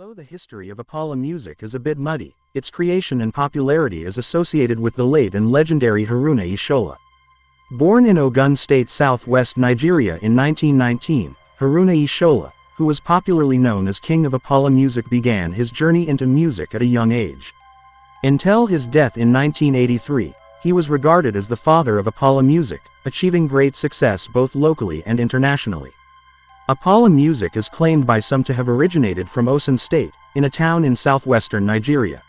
Although the history of Apala music is a bit muddy, its creation and popularity is associated with the late and legendary Haruna Ishola. Born in Ogun State, southwest Nigeria in 1919, Haruna Ishola, who was popularly known as King of Apala music, began his journey into music at a young age. Until his death in 1983, he was regarded as the father of Apala music, achieving great success both locally and internationally. Apala music is claimed by some to have originated from Osun State, in a town in southwestern Nigeria.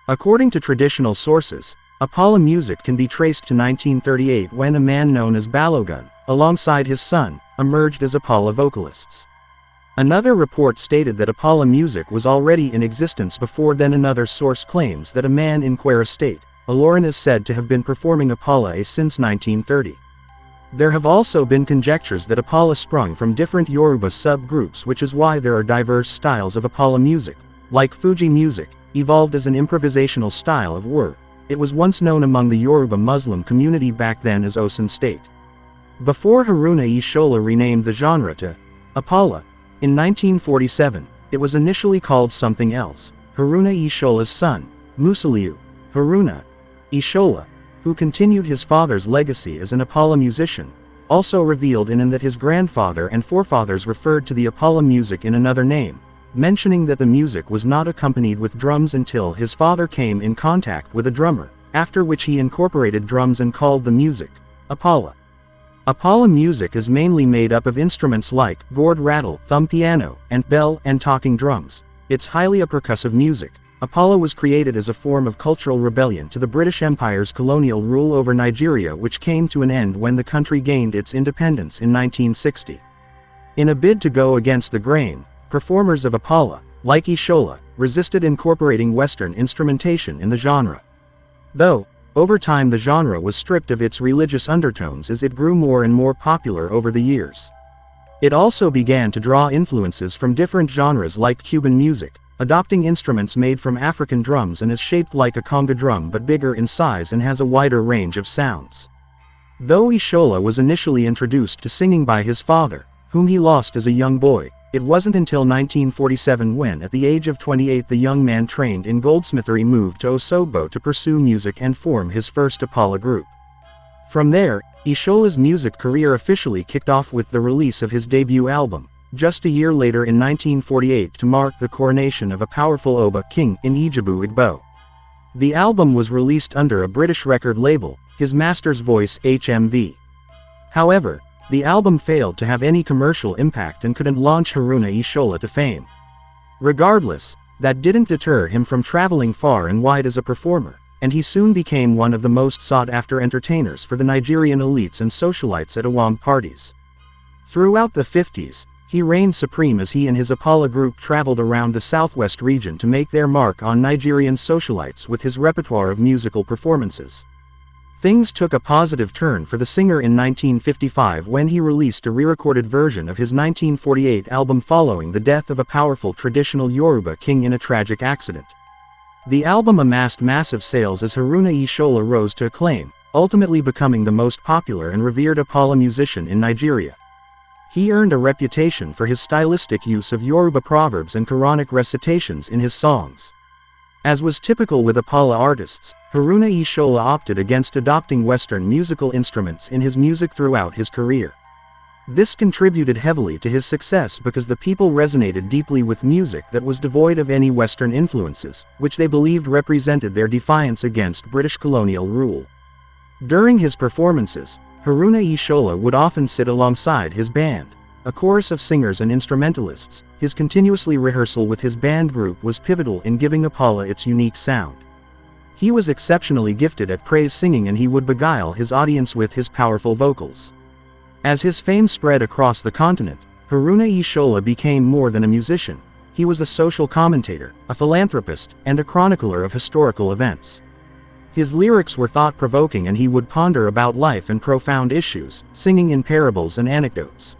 According to traditional sources, Apala music can be traced to 1938 when a man known as Balogun, alongside his son, emerged as Apala vocalists. Another report stated that Apala music was already in existence before then. Another source claims that a man in Kwara State, Ilorin, is said to have been performing Apala since 1930. There have also been conjectures that Apala sprung from different Yoruba subgroups, which is why there are diverse styles of Apala music. Like Fuji music, evolved as an improvisational style of wurr. It was once known among the Yoruba Muslim community back then as Osun State. Before Haruna Ishola renamed the genre to Apala in 1947, it was initially called something else. Haruna Ishola's son, Musiliu Haruna Ishola, who continued his father's legacy as an Apala musician, also revealed in that his grandfather and forefathers referred to the Apala music in another name, mentioning that the music was not accompanied with drums until his father came in contact with a drummer, after which he incorporated drums and called the music Apala. Apala music is mainly made up of instruments like gourd, rattle, thumb piano, and bell and talking drums. It's highly a percussive music. Apala was created as a form of cultural rebellion to the British Empire's colonial rule over Nigeria, which came to an end when the country gained its independence in 1960. In a bid to go against the grain, performers of Apala, like Ishola, resisted incorporating Western instrumentation in the genre. Though, over time the genre was stripped of its religious undertones as it grew more and more popular over the years. It also began to draw influences from different genres like Cuban music, adopting instruments made from African drums, and is shaped like a conga drum but bigger in size and has a wider range of sounds. Though Ishola was initially introduced to singing by his father, whom he lost as a young boy, it wasn't until 1947 when, at the age of 28, the young man trained in goldsmithery moved to Osogbo to pursue music and form his first Apala group. From there, Ishola's music career officially kicked off with the release of his debut album, just a year later in 1948, to mark the coronation of a powerful Oba king in Ijebu Igbo. The album was released under a British record label, His Master's Voice HMV. However, the album failed to have any commercial impact and couldn't launch Haruna Ishola to fame. Regardless, that didn't deter him from traveling far and wide as a performer, and he soon became one of the most sought-after entertainers for the Nigerian elites and socialites at Awam parties. Throughout the 50s, he reigned supreme as he and his Apala group traveled around the southwest region to make their mark on Nigerian socialites with his repertoire of musical performances. Things took a positive turn for the singer in 1955 when he released a re-recorded version of his 1948 album following the death of a powerful traditional Yoruba king in a tragic accident. The album amassed massive sales as Haruna Ishola rose to acclaim, ultimately becoming the most popular and revered Apala musician in Nigeria. He earned a reputation for his stylistic use of Yoruba proverbs and Quranic recitations in his songs. As was typical with Apala artists, Haruna Ishola opted against adopting Western musical instruments in his music throughout his career. This contributed heavily to his success because the people resonated deeply with music that was devoid of any Western influences, which they believed represented their defiance against British colonial rule. During his performances, Haruna Ishola would often sit alongside his band, a chorus of singers and instrumentalists. His continuously rehearsal with his band group was pivotal in giving Apala its unique sound. He was exceptionally gifted at praise singing, and he would beguile his audience with his powerful vocals. As his fame spread across the continent, Haruna Ishola became more than a musician. He was a social commentator, a philanthropist, and a chronicler of historical events. His lyrics were thought-provoking, and he would ponder about life and profound issues, singing in parables and anecdotes.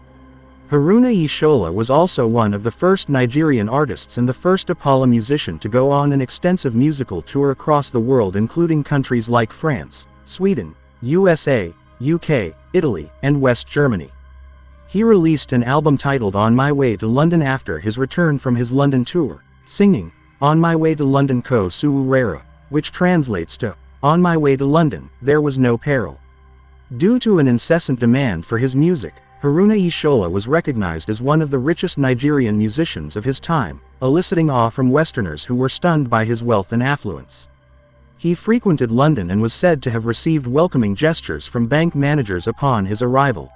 Haruna Ishola was also one of the first Nigerian artists and the first Apala musician to go on an extensive musical tour across the world, including countries like France, Sweden, USA, UK, Italy, and West Germany. He released an album titled On My Way to London after his return from his London tour, singing, "On My Way to London Ko Suurera," which translates to, "On my way to London, there was no peril." Due to an incessant demand for his music, Haruna Ishola was recognized as one of the richest Nigerian musicians of his time, eliciting awe from Westerners who were stunned by his wealth and affluence. He frequented London and was said to have received welcoming gestures from bank managers upon his arrival.